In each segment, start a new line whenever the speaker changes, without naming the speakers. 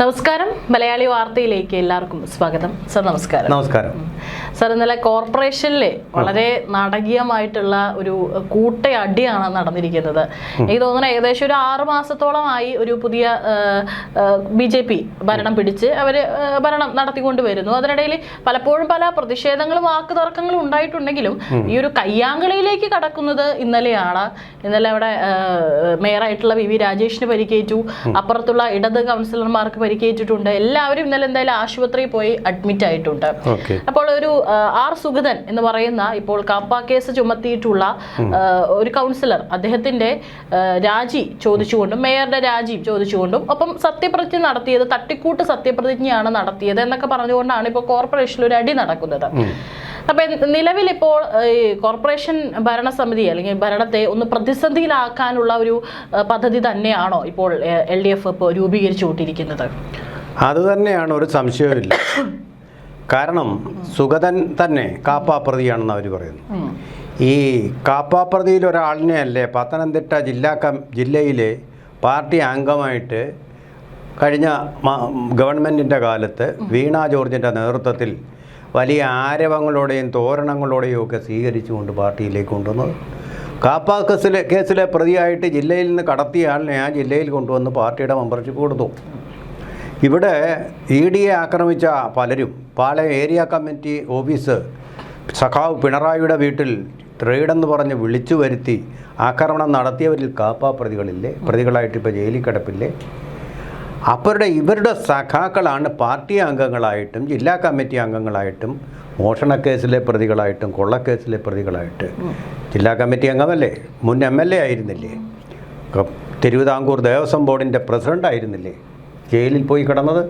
നമസ്കാരം. മലയാളി വാർത്തയിലേക്ക് എല്ലാവർക്കും സ്വാഗതം. സർ നമസ്കാരം.
നമസ്കാരം
സർ, ഇന്നലെ കോർപ്പറേഷനിലെ വളരെ നാടകീയമായിട്ടുള്ള ഒരു കൂട്ടയടിയാണ് നടന്നിരിക്കുന്നത്. എനിക്ക് തോന്നുന്നു ഏകദേശം ഒരു 6 മാസത്തോളമായി ഒരു പുതിയ BJP ഭരണം പിടിച്ച് അവര് ഭരണം നടത്തിക്കൊണ്ട് വരുന്നു. അതിനിടയിൽ പലപ്പോഴും പല പ്രതിഷേധങ്ങളും വാക്കുതർക്കങ്ങളും ഉണ്ടായിട്ടുണ്ടെങ്കിലും ഈ ഒരു കയ്യാങ്കളിയിലേക്ക് കടക്കുന്നത് ഇന്നലെയാണ്. ഇന്നലെ അവിടെ മേയറായിട്ടുള്ള VV രാജേഷിന് പരിക്കേറ്റു, അപ്പുറത്തുള്ള ഇടത് കൗൺസിലർമാർക്ക് പരിക്കേറ്റിട്ടുണ്ട്. എല്ലാവരും ഇന്നലെ എന്തായാലും ആശുപത്രിയിൽ പോയി അഡ്മിറ്റ് ആയിട്ടുണ്ട്. അപ്പോൾ ഒരു R സുഗതൻ എന്ന് പറയുന്ന ഇപ്പോൾ കാപ്പ കേസ് ചുമത്തിയിട്ടുള്ള ഒരു കൗൺസിലർ അദ്ദേഹത്തിന്റെ രാജി ചോദിച്ചുകൊണ്ടും മേയറുടെ രാജി ചോദിച്ചുകൊണ്ടും ഒപ്പം സത്യപ്രതിജ്ഞ നടത്തിയത് തട്ടിക്കൂട്ട് സത്യപ്രതിജ്ഞയാണ് നടത്തിയത് എന്നൊക്കെ പറഞ്ഞുകൊണ്ടാണ് ഇപ്പോൾ കോർപ്പറേഷനിൽ ഒരു അടി നടക്കുന്നത്. അപ്പൊ നിലവിൽ ഇപ്പോൾ ഈ കോർപ്പറേഷൻ ഭരണസമിതി അല്ലെങ്കിൽ ഭരണത്തെ ഒന്ന് പ്രതിസന്ധിയിലാക്കാനുള്ള ഒരു പദ്ധതി തന്നെയാണോ ഇപ്പോൾ LDF ഇപ്പോൾ രൂപീകരിച്ചു കൊണ്ടിരിക്കുന്നത്?
അത് തന്നെയാണ്, ഒരു സംശയവുമില്ല. കാരണം സുഗതൻ തന്നെ കാപ്പാപ്രതിയാണെന്ന് അവർ പറയുന്നു. ഈ കാപ്പാപ്രതിയിൽ ഒരാളിനെ അല്ലേ പത്തനംതിട്ട ജില്ലയിലെ പാർട്ടി അംഗമായിട്ട് കഴിഞ്ഞ ഗവൺമെൻറ്റിൻ്റെ കാലത്ത് വീണ ജോർജിൻ്റെ നേതൃത്വത്തിൽ വലിയ ആരവങ്ങളോടെയും തോരണങ്ങളോടെയും ഒക്കെ സ്വീകരിച്ചുകൊണ്ട് പാർട്ടിയിലേക്ക് കൊണ്ടുവന്നത്. കാപ്പ കേസിലെ പ്രതിയായിട്ട് ജില്ലയിൽ നിന്ന് കടത്തിയ ആളിനെ ആ ജില്ലയിൽ കൊണ്ടുവന്ന് പാർട്ടിയുടെ മെമ്പർഷിപ്പ് കൊടുത്തു. ഇവിടെ ED ആക്രമിച്ച പലരും പാളയം ഏരിയ കമ്മിറ്റി ഓഫീസ് സഖാവ് പിണറായിയുടെ വീട്ടിൽ റെയ്ഡെന്ന് പറഞ്ഞ് വിളിച്ചു വരുത്തി ആക്രമണം നടത്തിയവരിൽ കാപ്പ പ്രതികളായിട്ട് ഇപ്പോൾ ജയിലിൽ കിടപ്പില്ലേ? ഇവരുടെ സഖാക്കളാണ് പാർട്ടി അംഗങ്ങളായിട്ടും ജില്ലാ കമ്മിറ്റി അംഗങ്ങളായിട്ടും മോഷണക്കേസിലെ പ്രതികളായിട്ടും കൊള്ളക്കേസിലെ പ്രതികളായിട്ട്. ജില്ലാ കമ്മിറ്റി അംഗമല്ലേ, മുൻ MLA ആയിരുന്നില്ലേ, തിരുവിതാംകൂർ ദേവസ്വം ബോർഡിൻ്റെ പ്രസിഡൻ്റ് ആയിരുന്നില്ലേ ജയിലിൽ പോയി കിടന്നത്?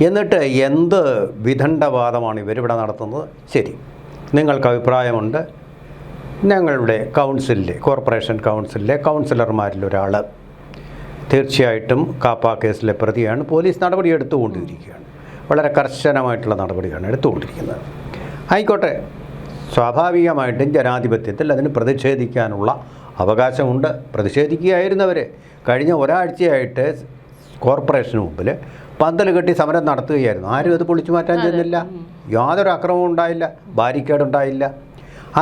എന്നിട്ട് എന്ത് വിദണ്ഡവാദമാണ് ഇവരിവിടെ നടത്തുന്നത്? ശരി, നിങ്ങൾക്ക് അഭിപ്രായമുണ്ട്. ഞങ്ങളുടെ കോർപ്പറേഷൻ കൗൺസിലിലെ കൗൺസിലർമാരിൽ ഒരാൾ തീർച്ചയായിട്ടും കാപ്പ കേസിലെ പ്രതിയാണ്. പോലീസ് നടപടി എടുത്തുകൊണ്ടിരിക്കുകയാണ്, വളരെ കർശനമായിട്ടുള്ള നടപടിയാണ് എടുത്തുകൊണ്ടിരിക്കുന്നത്. ആയിക്കോട്ടെ, സ്വാഭാവികമായിട്ടും ജനാധിപത്യത്തിൽ അതിന് പ്രതിഷേധിക്കാനുള്ള അവകാശമുണ്ട്. പ്രതിഷേധിക്കുകയായിരുന്നവർ കഴിഞ്ഞ ഒരാഴ്ചയായിട്ട് കോർപ്പറേഷന് മുമ്പിൽ പന്തൽ കെട്ടി സമരം നടത്തുകയായിരുന്നു. ആരും അത് പൊളിച്ചു മാറ്റാൻ ചെന്നില്ല, യാതൊരു അക്രമവും ഉണ്ടായില്ല, ബാരിക്കേഡുണ്ടായില്ല.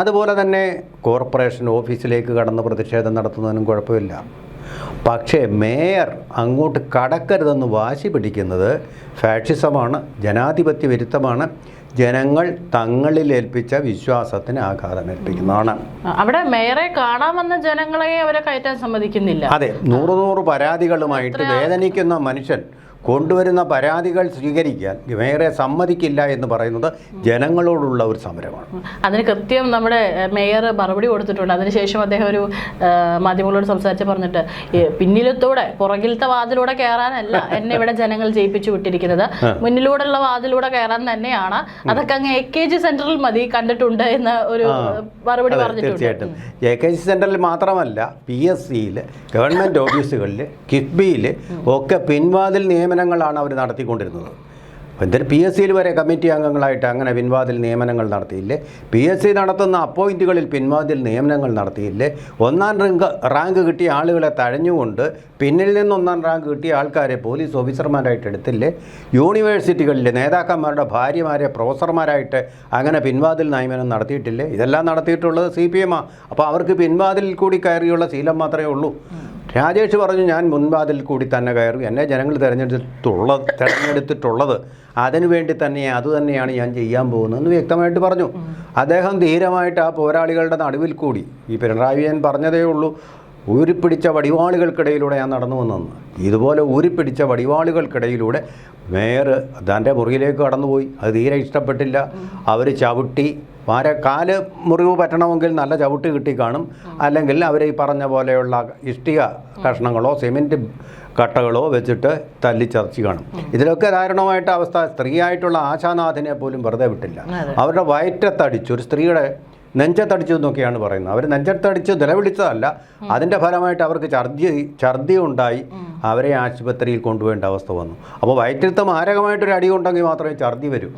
അതുപോലെ തന്നെ കോർപ്പറേഷൻ ഓഫീസിലേക്ക് കടന്ന് പ്രതിഷേധം നടത്തുന്നതിനും കുഴപ്പമില്ല. പക്ഷേ മേയർ അങ്ങോട്ട് കടക്കരുതെന്ന് വാശി പിടിക്കുന്നത് ഫാഷിസമാണ്, ജനാധിപത്യ വിരുദ്ധമാണ്, ജനങ്ങൾ തങ്ങളിൽ ഏൽപ്പിച്ച വിശ്വാസത്തിന് ആഘാതമേൽപ്പിക്കുന്നതാണ്.
അവിടെ മേയറെ കാണാമെന്ന ജനങ്ങളെ അവരെ കയറ്റാൻ സമ്മതിക്കുന്നില്ല.
അതെ, 100 പരാതികളുമായിട്ട് വേദനിക്കുന്ന മനുഷ്യൻ കൊണ്ടുവരുന്ന പരാതികൾ സ്വീകരിക്കാൻ മേയറെ സമ്മതിക്കില്ല എന്ന് പറയുന്നത് ജനങ്ങളോടുള്ള ഒരു സമരമാണ്.
അതിന് കൃത്യം നമ്മുടെ മേയർ മറുപടി കൊടുത്തിട്ടുണ്ട്. അതിനുശേഷം അദ്ദേഹം ഒരു മാധ്യമങ്ങളോട് സംസാരിച്ച് പറഞ്ഞിട്ട്, പിന്നിലത്തൂടെ പുറകിലത്തെ വാതിലൂടെ കയറാനല്ല എന്നെ ഇവിടെ ജനങ്ങൾ ജയിപ്പിച്ചു വിട്ടിരിക്കുന്നത്, മുന്നിലൂടെയുള്ള വാതിലൂടെ കയറാൻ തന്നെയാണ്. അതൊക്കെ അങ്ങ് AKG സെന്ററിൽ മതി, കണ്ടിട്ടുണ്ട് എന്ന ഒരു മറുപടി പറഞ്ഞിട്ടുണ്ട്.
തീർച്ചയായിട്ടും AKG സെന്ററിൽ മാത്രമല്ല, PSCയിൽ, ഗവൺമെൻറ് ഓഫീസുകളിൽ, കിഫ്ബിയിൽ ഒക്കെ പിൻവാതിൽ നിയമനങ്ങളാണ് അവർ നടത്തിക്കൊണ്ടിരുന്നത്. എന്തിന് PSCയിൽ വരെ കമ്മിറ്റി അംഗങ്ങളായിട്ട് അങ്ങനെ പിൻവാതിൽ നിയമനങ്ങൾ നടത്തിയില്ലേ? PSC നടത്തുന്ന അപ്പോയിൻറ്റുകളിൽ പിൻവാതിൽ നിയമനങ്ങൾ നടത്തിയില്ലേ? 1ാം റാങ്ക് കിട്ടിയ ആളുകളെ തഴഞ്ഞുകൊണ്ട് പിന്നിൽ നിന്ന് 1ാം റാങ്ക് കിട്ടിയ ആൾക്കാരെ പോലീസ് ഓഫീസർമാരായിട്ട് എടുത്തില്ലേ? യൂണിവേഴ്സിറ്റികളിലെ നേതാക്കന്മാരുടെ ഭാര്യമാരെ പ്രൊഫസർമാരായിട്ട് അങ്ങനെ പിൻവാതിൽ നിയമനം നടത്തിയിട്ടില്ലേ? ഇതെല്ലാം നടത്തിയിട്ടുള്ളത് CPM. അപ്പോൾ അവർക്ക് പിൻവാതിൽ കൂടി കയറിയുള്ള ശീലം മാത്രമേ ഉള്ളൂ. രാജേഷ് പറഞ്ഞു, ഞാൻ മുൻവാതിൽ കൂടി തന്നെ കയറി, എന്നെ ജനങ്ങൾ തിരഞ്ഞെടുത്തിട്ടുള്ളത് അതിനുവേണ്ടി അതുതന്നെയാണ് ഞാൻ ചെയ്യാൻ പോകുന്നതെന്ന് വ്യക്തമായിട്ട് പറഞ്ഞു. അദ്ദേഹം ധീരമായിട്ട് ആ പോരാളികളുടെ നടുവിൽ കൂടി, ഈ പിണറായി വിജയൻ പറഞ്ഞതേ ഉള്ളൂ, ഊരിപ്പിടിച്ച വടിവാളുകൾക്കിടയിലൂടെ ഞാൻ നടന്നു വന്നെന്ന്. ഇതുപോലെ ഊരിപ്പിടിച്ച വടിവാളുകൾക്കിടയിലൂടെ മേയർ തൻ്റെ മുറിയിലേക്ക് കടന്നുപോയി. അത് തീരെ ഇഷ്ടപ്പെട്ടില്ല. അവർ ചവിട്ടി, കാല് മുറിവ് പറ്റണമെങ്കിൽ നല്ല ചവിട്ട് കിട്ടി കാണും, അല്ലെങ്കിൽ അവർ ഈ പറഞ്ഞ പോലെയുള്ള ഇഷ്ടിക കഷ്ണങ്ങളോ സിമെൻറ്റ് കട്ടകളോ വെച്ചിട്ട് തല്ലിച്ചതച്ച് കാണും. ഇതിലൊക്കെ ദാരുണമായിട്ട് അവസ്ഥ. സ്ത്രീയായിട്ടുള്ള ആശാനാഥിനെ പോലും വെറുതെ വിട്ടില്ല. അവരുടെ വയറ്റത്തടിച്ചു, ഒരു സ്ത്രീയുടെ നെഞ്ചത്തടിച്ചു എന്നൊക്കെയാണ് പറയുന്നത്. അവർ നെഞ്ചത്തടിച്ച് നിലവിളിച്ചതല്ല, അതിൻ്റെ ഫലമായിട്ട് അവർക്ക് ഛർദി ഉണ്ടായി. അവരെ ആശുപത്രിയിൽ കൊണ്ടുപോകേണ്ട അവസ്ഥ വന്നു. അപ്പോൾ വയറ്റിലത്തെ മാരകമായിട്ടൊരു അടി ഉണ്ടെങ്കിൽ മാത്രമേ ഛർദി വരൂ.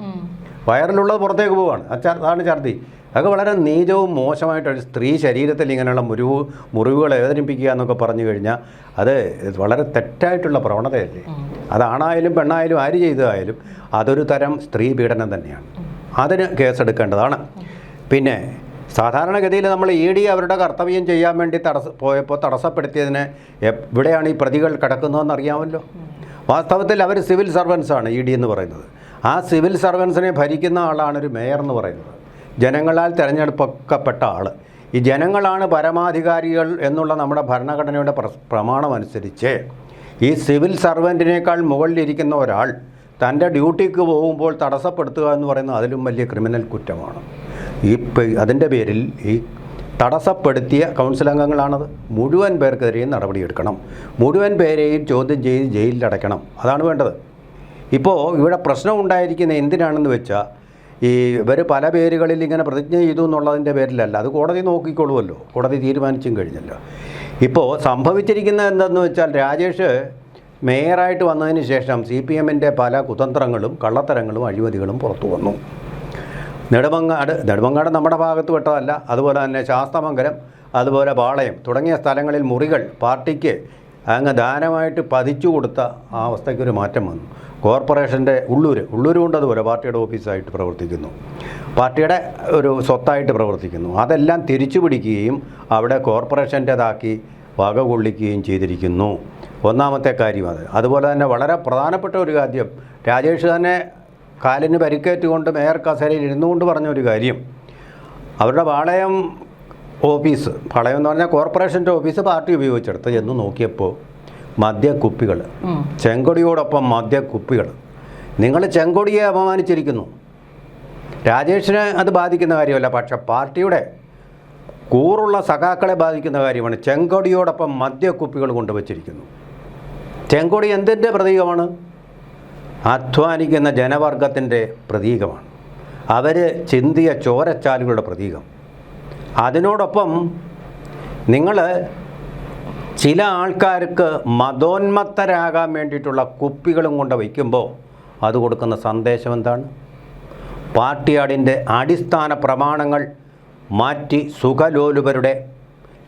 വയറിലുള്ളത് പുറത്തേക്ക് പോവുകയാണ്, അതാണ് ഛർദി. അതൊക്കെ വളരെ നീചവും മോശമായിട്ടൊരു സ്ത്രീ ശരീരത്തിൽ ഇങ്ങനെയുള്ള മുറിവുകൾ വേദനിപ്പിക്കുക എന്നൊക്കെ പറഞ്ഞു കഴിഞ്ഞാൽ അത് വളരെ തെറ്റായിട്ടുള്ള പ്രവണതയല്ലേ. അതാണായാലും പെണ്ണായാലും ആര് ചെയ്തതായാലും അതൊരു തരം സ്ത്രീ പീഡനം തന്നെയാണ്. അതിന് കേസെടുക്കേണ്ടതാണ്. പിന്നെ സാധാരണഗതിയിൽ നമ്മൾ ED അവരുടെ കർത്തവ്യം ചെയ്യാൻ വേണ്ടി പോയപ്പോൾ തടസ്സപ്പെടുത്തിയതിന് എവിടെയാണ് ഈ പ്രതികൾ കിടക്കുന്നതെന്ന് അറിയാമല്ലോ. വാസ്തവത്തിൽ അവർ സിവിൽ സർവൻസാണ് ED എന്ന് പറയുന്നത്. ആ സിവിൽ സർവൻസിനെ ഭരിക്കുന്ന ആളാണ് ഒരു മേയർ എന്ന് പറയുന്നത്, ജനങ്ങളാൽ തിരഞ്ഞെടുക്കപ്പെട്ട ആൾ. ഈ ജനങ്ങളാണ് പരമാധികാരികൾ എന്നുള്ള നമ്മുടെ ഭരണഘടനയുടെ പ്രമാണമനുസരിച്ച് ഈ സിവിൽ സർവൻറ്റിനേക്കാൾ മുകളിലിരിക്കുന്ന ഒരാൾ തൻ്റെ ഡ്യൂട്ടിക്ക് പോകുമ്പോൾ തടസ്സപ്പെടുത്തുക എന്ന് പറയുന്നത് അതിലും വലിയ ക്രിമിനൽ കുറ്റമാണ്. അതിൻ്റെ പേരിൽ ഈ തടസ്സപ്പെടുത്തിയ കൗൺസിൽ അംഗങ്ങളാണത്. മുഴുവൻ പേർക്കെതിരെയും നടപടിയെടുക്കണം, മുഴുവൻ പേരെയും ചോദ്യം ചെയ്ത് ജയിലിലടയ്ക്കണം. അതാണ് വേണ്ടത്. ഇപ്പോൾ ഇവിടെ പ്രശ്നം ഉണ്ടായിരിക്കുന്നത് എന്തിനാണെന്ന് വെച്ചാൽ ഇവർ പല പേരുകളിൽ ഇങ്ങനെ പ്രതിജ്ഞ ചെയ്തു എന്നുള്ളതിൻ്റെ പേരിലല്ല, അത് കോടതി നോക്കിക്കൊള്ളുമല്ലോ, കോടതി തീരുമാനിച്ചും കഴിഞ്ഞല്ലോ. ഇപ്പോൾ സംഭവിച്ചിരിക്കുന്നത് എന്തെന്ന് വെച്ചാൽ രാജേഷ് മേയറായിട്ട് വന്നതിന് ശേഷം CPMൻ്റെ പല കുതന്ത്രങ്ങളും കള്ളത്തരങ്ങളും അഴിമതികളും പുറത്തു വന്നു. നെടുമങ്ങാട് നമ്മുടെ ഭാഗത്ത് പെട്ടതല്ല, അതുപോലെ തന്നെ ശാസ്തമംഗലം, അതുപോലെ പാളയം തുടങ്ങിയ സ്ഥലങ്ങളിൽ മുറികൾ പാർട്ടിക്ക് അങ്ങ് ദാനമായിട്ട് പതിച്ചു കൊടുത്ത ആ അവസ്ഥയ്ക്കൊരു മാറ്റം വന്നു. കോർപ്പറേഷൻ്റെ ഉള്ളൂർ കൊണ്ട് അതുപോലെ പാർട്ടിയുടെ ഓഫീസായിട്ട് പ്രവർത്തിക്കുന്നു, പാർട്ടിയുടെ ഒരു സ്വത്തായിട്ട് പ്രവർത്തിക്കുന്നു. അതെല്ലാം തിരിച്ചു പിടിക്കുകയും അവിടെ കോർപ്പറേഷൻ്റേതാക്കി വക കൊള്ളിക്കുകയും ചെയ്തിരിക്കുന്നു. ഒന്നാമത്തെ കാര്യം അത്. അതുപോലെ തന്നെ വളരെ പ്രധാനപ്പെട്ട ഒരു കാര്യം, രാജേഷ് തന്നെ കാലിന് പരിക്കേറ്റുകൊണ്ട് മേയർ കസേരയിൽ ഇരുന്നുകൊണ്ട് പറഞ്ഞൊരു കാര്യം, അവരുടെ പാളയം ഓഫീസ്, പാളയം എന്ന് പറഞ്ഞാൽ കോർപ്പറേഷൻ്റെ ഓഫീസ് പാർട്ടി ഉപയോഗിച്ചെടുത്ത് എന്ന് നോക്കിയപ്പോൾ മദ്യക്കുപ്പികൾ, ചെങ്കൊടിയോടൊപ്പം മദ്യക്കുപ്പികൾ. നിങ്ങൾ ചെങ്കൊടിയെ അപമാനിച്ചിരിക്കുന്നു. രാജേഷിനെ അത് ബാധിക്കുന്ന കാര്യമല്ല, പക്ഷെ പാർട്ടിയുടെ കൂറുള്ള സഖാക്കളെ ബാധിക്കുന്ന കാര്യമാണ്. ചെങ്കൊടിയോടൊപ്പം മദ്യക്കുപ്പികൾ കൊണ്ടുവച്ചിരിക്കുന്നു. ചെങ്കൊടി എന്തിൻ്റെ പ്രതീകമാണ്? അധ്വാനിക്കുന്ന ജനവർഗത്തിൻ്റെ പ്രതീകമാണ്. അവർ ചിന്തിയ ചോരച്ചാലുകളുടെ പ്രതീകം. അതിനോടൊപ്പം നിങ്ങൾ ചില ആൾക്കാർക്ക് മതോന്മത്തരാകാൻ വേണ്ടിയിട്ടുള്ള കുപ്പികളും കൊണ്ട് വയ്ക്കുമ്പോൾ അത് കൊടുക്കുന്ന സന്ദേശം എന്താണ്? പാർട്ടിയാടിൻ്റെ അടിസ്ഥാന പ്രമാണങ്ങൾ മാറ്റി സുഖലോലുപരുടെ,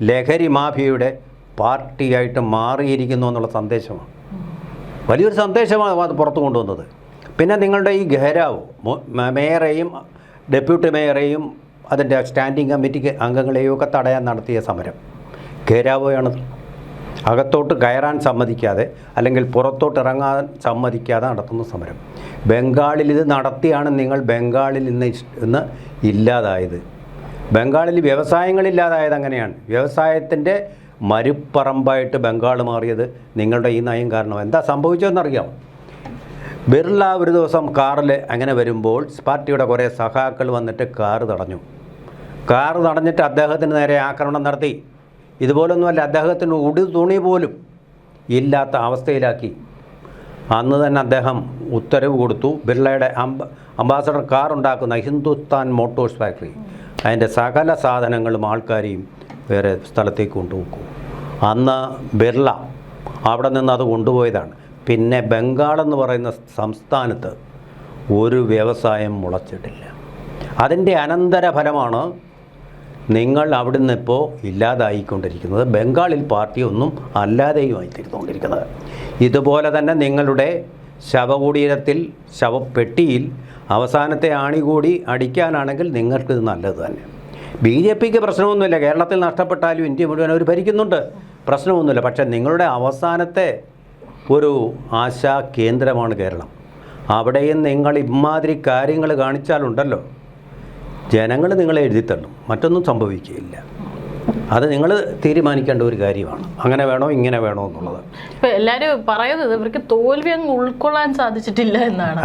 ലഹരി മാഫിയയുടെ പാർട്ടിയായിട്ട് മാറിയിരിക്കുന്നു എന്നുള്ള സന്ദേശമാണ്. വലിയൊരു സന്ദേശമാണ് അത് പുറത്തു കൊണ്ടുവന്നത്. പിന്നെ നിങ്ങളുടെ ഈ ഘേരാവ്, മേയറെയും ഡെപ്യൂട്ടി മേയറെയും അതിൻ്റെ സ്റ്റാൻഡിംഗ് കമ്മിറ്റി അംഗങ്ങളെയും ഒക്കെ തടയാൻ നടത്തിയ സമരം ഘേരാവോയാണത്. അകത്തോട്ട് കയറാൻ സമ്മതിക്കാതെ അല്ലെങ്കിൽ പുറത്തോട്ട് ഇറങ്ങാൻ സമ്മതിക്കാതെ നടത്തുന്ന സമരം. ബംഗാളിൽ ഇത് നടത്തിയാണ് നിങ്ങൾ ബംഗാളിൽ ഇന്ന് ഇല്ലാതായത്. ബംഗാളിൽ വ്യവസായങ്ങളില്ലാതായത് അങ്ങനെയാണ്. വ്യവസായത്തിൻ്റെ മരുപ്പറമ്പായിട്ട് ബംഗാൾ മാറിയത് നിങ്ങളുടെ ഈ നയം കാരണം. എന്താ സംഭവിച്ചതെന്നറിയാം? ബിർള ഒരു ദിവസം കാറിൽ അങ്ങനെ വരുമ്പോൾ പാർട്ടിയുടെ കുറേ സഖാക്കൾ വന്നിട്ട് കാറ് തടഞ്ഞിട്ട് അദ്ദേഹത്തിന് നേരെ ആക്രമണം നടത്തി. ഇതുപോലൊന്നുമല്ല, അദ്ദേഹത്തിന് തുണി പോലും ഇല്ലാത്ത അവസ്ഥയിലാക്കി. അന്ന് തന്നെ അദ്ദേഹം ഉത്തരവ് കൊടുത്തു, ബിർളയുടെ അംബാസഡർ കാർ ഉണ്ടാക്കുന്ന ഹിന്ദുസ്ഥാൻ മോട്ടോഴ്സ് ഫാക്ടറി അതിൻ്റെ സകല സാധനങ്ങളും ആൾക്കാരെയും വേറെ സ്ഥലത്തേക്ക് കൊണ്ടുപോക്കൂ. അന്ന് ബിർള അവിടെ നിന്ന് അത് കൊണ്ടുപോയതാണ്. പിന്നെ ബംഗാളെന്ന് പറയുന്ന സംസ്ഥാനത്ത് ഒരു വ്യവസായം മുളച്ചിട്ടില്ല. അതിൻ്റെ അനന്തരഫലമാണ് നിങ്ങൾ അവിടുന്ന് ഇപ്പോൾ ഇല്ലാതായിക്കൊണ്ടിരിക്കുന്നത്. ബംഗാളിൽ പാർട്ടി ഒന്നും അല്ലാതെയുമായി തീർന്നുകൊണ്ടിരിക്കുന്നത്. ഇതുപോലെ തന്നെ നിങ്ങളുടെ ശവകുടീരത്തിൽ, ശവപ്പെട്ടിയിൽ അവസാനത്തെ ആണി കൂടി അടിക്കാനാണെങ്കിൽ നിങ്ങൾക്കിത് നല്ലത് തന്നെ. BJPക്ക് പ്രശ്നമൊന്നുമില്ല, കേരളത്തിൽ നഷ്ടപ്പെട്ടാലും ഇന്ത്യ മുഴുവൻ അവർ ഭരിക്കുന്നുണ്ട്, പ്രശ്നമൊന്നുമില്ല. പക്ഷേ നിങ്ങളുടെ അവസാനത്തെ ഒരു ആശാ കേന്ദ്രമാണ് കേരളം. അവിടെയും നിങ്ങൾ ഇമാതിരി കാര്യങ്ങൾ കാണിച്ചാലുണ്ടല്ലോ, ജനങ്ങൾ നിങ്ങളെ എഴുതിത്തള്ളും, മറ്റൊന്നും സംഭവിക്കുകയില്ല. അത് നിങ്ങൾ തീരുമാനിക്കേണ്ട ഒരു കാര്യമാണ്, അങ്ങനെ വേണോ ഇങ്ങനെ വേണോ എന്നുള്ളത്.
ഇപ്പൊ എല്ലാരും പറയുന്നത് ഇവർക്ക് തോൽവി അങ്ങ് ഉൾക്കൊള്ളാൻ സാധിച്ചിട്ടില്ല എന്നാണ്.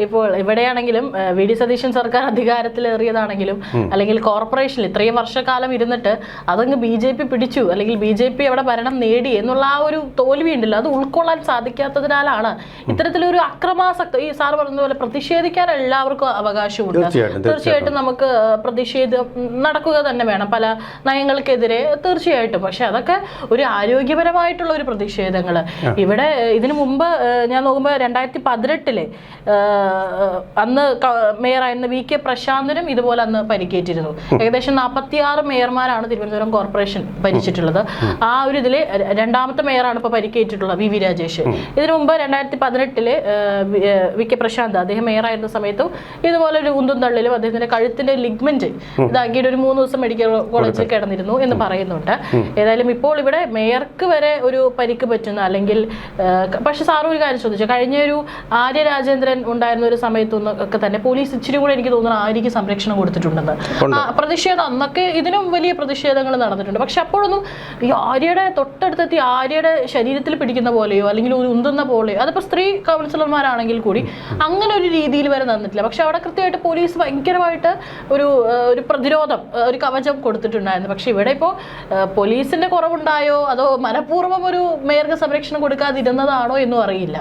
ഇപ്പോൾ ഇവിടെയാണെങ്കിലും VD സതീശൻ സർക്കാർ അധികാരത്തിലേറിയതാണെങ്കിലും അല്ലെങ്കിൽ കോർപ്പറേഷനിൽ ഇത്രയും വർഷക്കാലം ഇരുന്നിട്ട് അതങ്ങ് BJP പിടിച്ചു, അല്ലെങ്കിൽ BJP അവിടെ ഭരണം നേടി എന്നുള്ള ആ ഒരു തോൽവി ഉണ്ടല്ലോ, അത് ഉൾക്കൊള്ളാൻ സാധിക്കാത്തതിനാലാണ് ഇത്തരത്തിലൊരു അക്രമാസക്തി. ഈ സാർ പറഞ്ഞ പോലെ പ്രതിഷേധിക്കാൻ എല്ലാവർക്കും അവകാശമുണ്ട്. തീർച്ചയായിട്ടും നമുക്ക് പ്രതിഷേധം നടക്കുക തന്നെ വേണം. പല നയങ്ങൾക്കെതിരെ തീർച്ചയായിട്ടും. പക്ഷെ അതൊക്കെ ഒരു ആരോഗ്യപരമായിട്ടുള്ള ഒരു പ്രതിഷേധങ്ങൾ. ഇവിടെ ഇതിനു മുമ്പ് ഞാൻ നോക്കുമ്പോൾ 2018 അന്ന് മേയറായിരുന്ന VK പ്രശാന്തനും ഇതുപോലെ അന്ന് പരിക്കേറ്റിരുന്നു. ഏകദേശം 46 മേയർമാരാണ് തിരുവനന്തപുരം കോർപ്പറേഷൻ ഭരിച്ചിട്ടുള്ളത്. ആ ഒരു ഇതില് രണ്ടാമത്തെ മേയറാണ് ഇപ്പൊ പരിക്കേറ്റിട്ടുള്ളത്, VV രാജേഷ്. ഇതിനു മുമ്പ് 2018 VK പ്രശാന്ത് അദ്ദേഹം മേയറായിരുന്ന സമയത്തും ഇതുപോലെ ഒരു ഉന്തും തള്ളിലും അദ്ദേഹത്തിന്റെ കഴുത്തിന്റെ ലിഗ്മെന്റ് ഇതാക്കിയിട്ട് ഒരു 3 ദിവസം മെഡിക്കൽ കോളേജിൽ കിടന്നിരുന്നു എന്ന് പറയുന്നുണ്ട്. ഏതായാലും ഇപ്പോൾ ഇവിടെ മേയർക്ക് വരെ ഒരു പരിക്ക് പറ്റുന്ന അല്ലെങ്കിൽ പക്ഷെ സാറ് ഒരു കാര്യം ശ്രദ്ധിച്ചു, കഴിഞ്ഞ ഒരു ആര്യ രാജേന്ദ്രൻ ഉണ്ടായിരുന്ന ഒരു സമയത്തൊന്നും ഒക്കെ തന്നെ പോലീസ് ഇച്ചിരി കൂടെ എനിക്ക് തോന്നുന്നു ആര്യക്ക് സംരക്ഷണം കൊടുത്തിട്ടുണ്ടെന്ന്. പ്രതിഷേധം അന്നൊക്കെ ഇതിനും വലിയ പ്രതിഷേധങ്ങൾ നടന്നിട്ടുണ്ട്. പക്ഷെ അപ്പോഴൊന്നും ഈ ആര്യയുടെ തൊട്ടടുത്തെത്തി ആര്യയുടെ ശരീരത്തിൽ പിടിക്കുന്ന പോലെയോ അല്ലെങ്കിൽ ഒരു ഉന്തുന്ന പോലെയോ, അതിപ്പോൾ സ്ത്രീ കൗൺസിലർമാരാണെങ്കിൽ കൂടി അങ്ങനെ ഒരു രീതിയിൽ വരെ നടന്നിട്ടില്ല. പക്ഷെ അവിടെ കൃത്യമായിട്ട് പോലീസ് ഭയങ്കരമായിട്ട് ഒരു പ്രതിരോധം, ഒരു കവചം കൊടുത്തിട്ടുണ്ടായിരുന്നു. പക്ഷെ ഇവിടെ ഇപ്പോൾ പോലീസിന്റെ കുറവുണ്ടായോ അതോ മനഃപൂർവ്വം ഒരു മേയർക്ക് സംരക്ഷണം കൊടുക്കാതിരുന്നതാണോ എന്നും അറിയില്ല.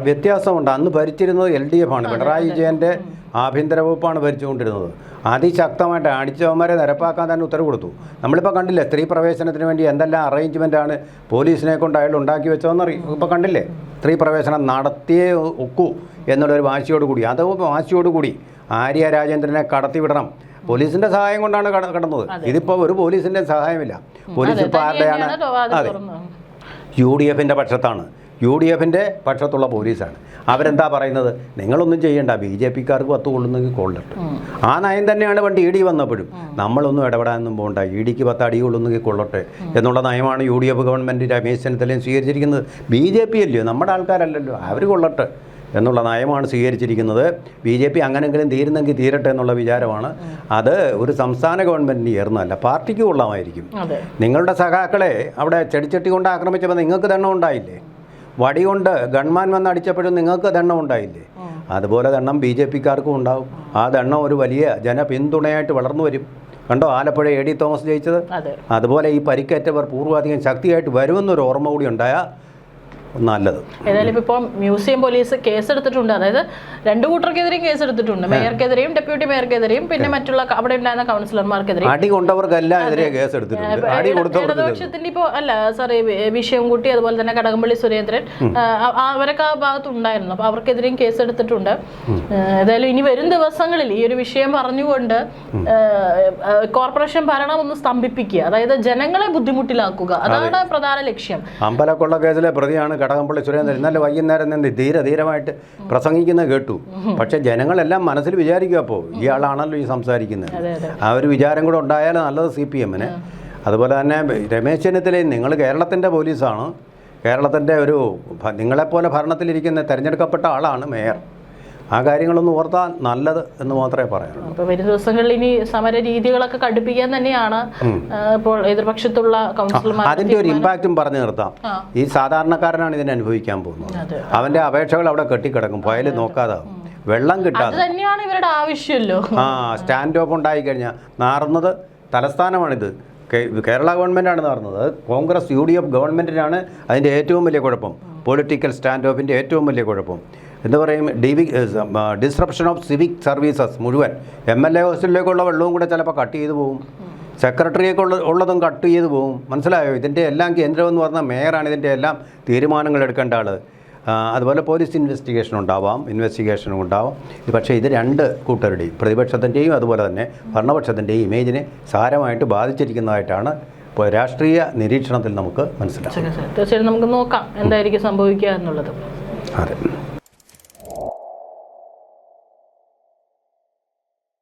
വ്യത്യാസമുണ്ട്. അന്ന് ഭരിച്ചിരുന്നത് LDF ആണ്. പിണറായി വിജയന്റെ ആഭ്യന്തര വകുപ്പാണ് ഭരിച്ചുകൊണ്ടിരുന്നത്. അതിശക്തമായിട്ട് അടിച്ചവന്മാരെ നിരപ്പാക്കാൻ തന്നെ ഉത്തരവ് കൊടുത്തു. നമ്മളിപ്പോൾ കണ്ടില്ലേ, സ്ത്രീ പ്രവേശനത്തിന് വേണ്ടി എന്തെല്ലാം അറേഞ്ച്മെൻറ്റാണ് പോലീസിനെ കൊണ്ട് അയാൾ ഉണ്ടാക്കി വെച്ചതെന്നറിയും. ഇപ്പോൾ കണ്ടില്ലേ, സ്ത്രീ പ്രവേശനം നടത്തിയേ ഒക്കൂ എന്നുള്ളൊരു വാശിയോടുകൂടി, അതോ വാശിയോടുകൂടി ആര്യ രാജേന്ദ്രനെ കടത്തിവിടണം. പോലീസിന്റെ സഹായം കൊണ്ടാണ് കടന്നത്. ഇതിപ്പോൾ ഒരു പോലീസിന്റെ സഹായമില്ല. പോലീസ് ഇപ്പോൾ ആരുടെയാണ്? അതെ, UDFന്റെ പക്ഷത്താണ്. UDFന്റെ പക്ഷത്തുള്ള പോലീസാണ്. അവരെന്താ പറയുന്നത്? നിങ്ങളൊന്നും ചെയ്യേണ്ട, BJPക്കാർക്ക് 10 കൊള്ളുന്നെങ്കിൽ കൊള്ളട്ടെ. ആ നയം തന്നെയാണ് പണ്ട് ED വന്നപ്പോഴും. നമ്മളൊന്നും ഇടപെടാനൊന്നും പോകണ്ട, EDക്ക് 10 അടി കൊള്ളുന്നെങ്കിൽ കൊള്ളട്ടെ എന്നുള്ള നയമാണ് UDF ഗവൺമെൻറ് രമേശ് ചെന്നിത്തലയും സ്വീകരിച്ചിരിക്കുന്നത്. BJP അല്ലയോ, നമ്മുടെ ആൾക്കാരല്ലല്ലോ, അവർ കൊള്ളട്ടെ എന്നുള്ള നയമാണ് സ്വീകരിച്ചിരിക്കുന്നത്. BJP അങ്ങനെങ്കിലും തീരുന്നെങ്കിൽ തീരട്ടെ എന്നുള്ള വിചാരമാണ്. അത് ഒരു സംസ്ഥാന ഗവൺമെൻറ്റിന് ചേർന്നതല്ല, പാർട്ടിക്ക് കൊള്ളാമായിരിക്കും. നിങ്ങളുടെ സഖാക്കളെ അവിടെ ചെടിച്ചട്ടി കൊണ്ട് ആക്രമിച്ചപ്പോൾ നിങ്ങൾക്ക് ദണ്ണം ഉണ്ടായില്ലേ? വടി കൊണ്ട് ഗൺമാൻ വന്ന് അടിച്ചപ്പോഴും നിങ്ങൾക്ക് ദണ്ണം ഉണ്ടായില്ലേ? അതുപോലെ ദണ്ണം BJPക്കാർക്കും ഉണ്ടാവും. ആ ദണ്ണം ഒരു വലിയ ജനപിന്തുണയായിട്ട് വളർന്നു വരും. കണ്ടോ ആലപ്പുഴ AD തോമസ് ജയിച്ചത്? അതുപോലെ ഈ പരിക്കേറ്റവർ പൂർവാധികം ശക്തിയായിട്ട് വരുമെന്നൊരു ഓർമ്മ കൂടി ഉണ്ടായാൽ നല്ലത്.
ഏതായാലും ഇപ്പോൾ മ്യൂസിയം പോലീസ് കേസെടുത്തിട്ടുണ്ട്. അതായത് 2 കൂട്ടർക്കെതിരെയും കേസെടുത്തിട്ടുണ്ട്, മേയർക്കെതിരെയും ഡെപ്യൂട്ടി മേയർക്കെതിരെയും പിന്നെ മറ്റുള്ള അവിടെ ഉണ്ടായിരുന്ന കൗൺസിലർമാർക്കെതിരെയും.
അടി കൊണ്ടവർക്കെല്ലാം എതിരെ കേസെടുത്തിട്ടുണ്ട്.
ഇടതുപക്ഷത്തിന്റെ ഇപ്പോൾ അല്ല സാറേ, വിഷയംകുട്ടി അതുപോലെ തന്നെ കടകംപള്ളി സുരേന്ദ്രൻ അവരൊക്കെ ആ ഭാഗത്ത് ഉണ്ടായിരുന്നു. അപ്പോൾ അവർക്കെതിരെയും കേസെടുത്തിട്ടുണ്ട്. ഏതായാലും ഇനി വരും ദിവസങ്ങളിൽ ഈ ഒരു വിഷയം പറഞ്ഞുകൊണ്ട് കോർപ്പറേഷൻ ഭരണം ഒന്ന് സ്തംഭിപ്പിക്കുക, അതായത് ജനങ്ങളെ ബുദ്ധിമുട്ടിലാക്കുക, അതാണ് പ്രധാന ലക്ഷ്യം.
അമ്പലക്കൊള്ള കേസിലെ പ്രതിയാണ് കടകംപള്ളി സുരേന്ദ്രൻ. ഇന്നലെ വൈകുന്നേരം നിന്ന് ധീരമായിട്ട് പ്രസംഗിക്കുന്നത് കേട്ടു. പക്ഷേ ജനങ്ങളെല്ലാം മനസ്സിൽ വിചാരിക്കുക, അപ്പോൾ ഇയാളാണല്ലോ ഈ സംസാരിക്കുന്നത്. ആ ഒരു വിചാരം കൂടെ ഉണ്ടായാൽ നല്ലത് CPMന്. അതുപോലെ തന്നെ രമേശ് ചെന്നിത്തലയും, നിങ്ങൾ കേരളത്തിൻ്റെ പോലീസാണ്, കേരളത്തിൻ്റെ ഒരു നിങ്ങളെപ്പോലെ ഭരണത്തിലിരിക്കുന്ന തിരഞ്ഞെടുക്കപ്പെട്ട ആളാണ് മേയർ. ആ കാര്യങ്ങളൊന്നും ഓർത്താൽ നല്ലത് എന്ന് മാത്രമേ പറയാനുള്ളൂ.
അപ്പോൾ വരും ദിവസങ്ങളിൽ ഇനി സമര രീതികളൊക്കെ കടുപ്പിക്കാൻ തന്നെയാണ് ഇപ്പോൾ എതിർപക്ഷത്തുള്ള കൗൺസിലർമാർ.
അതിൻ്റെ ഒരു ഇമ്പാക്റ്റും പറഞ്ഞു നിർത്താം. ഈ സാധാരണക്കാരനാണ് ഇതിനെ അനുഭവിക്കാൻ പോകുന്നത്. അവൻ്റെ അപേക്ഷകൾ അവിടെ കെട്ടിക്കിടക്കും, ഫയൽ നോക്കാതാവും, വെള്ളം കിട്ടാതെ.
തന്നെയാണ് ഇവരുടെ ആവശ്യമല്ലോ.
സ്റ്റാൻഡ് ഓഫ് ഉണ്ടായി കഴിഞ്ഞാൽ നാറുന്നത് തലസ്ഥാനമാണിത്. കേരള ഗവൺമെൻറ്റാണ് നടന്നത്. കോൺഗ്രസ് UDF ഗവൺമെൻറ്റിനാണ് അതിൻ്റെ ഏറ്റവും വലിയ കുഴപ്പം. പൊളിറ്റിക്കൽ സ്റ്റാൻഡ് ഓഫിൻ്റെ ഏറ്റവും വലിയ കുഴപ്പം എന്താ പറയും, ഡിസ്റപ്ഷൻ ഓഫ് സിവിക് സർവീസസ് മുഴുവൻ. MLA ഹോസ്റ്റലിലേക്കുള്ള വെള്ളവും കൂടെ ചിലപ്പോൾ കട്ട് ചെയ്ത് പോകും, സെക്രട്ടറിയൊക്കെ ഉള്ളതും കട്ട് ചെയ്ത് പോകും. മനസ്സിലായോ? ഇതിൻ്റെ എല്ലാം കേന്ദ്രമെന്ന് പറഞ്ഞാൽ മേയറാണ് ഇതിൻ്റെ എല്ലാം തീരുമാനങ്ങൾ എടുക്കേണ്ട ആൾ. അതുപോലെ പോലീസ് ഇൻവെസ്റ്റിഗേഷനും ഉണ്ടാവാം. പക്ഷേ ഇത് 2 കൂട്ടരുടെയും, പ്രതിപക്ഷത്തിൻ്റെയും അതുപോലെ തന്നെ ഭരണപക്ഷത്തിൻ്റെയും ഇമേജിനെ സാരമായിട്ട് ബാധിച്ചിരിക്കുന്നതായിട്ടാണ് ഇപ്പോൾ രാഷ്ട്രീയ നിരീക്ഷണത്തിൽ നമുക്ക് മനസ്സിലാവും.
തീർച്ചയായും നമുക്ക് നോക്കാം എന്തായിരിക്കും സംഭവിക്കുക എന്നുള്ളത്.
അതെ.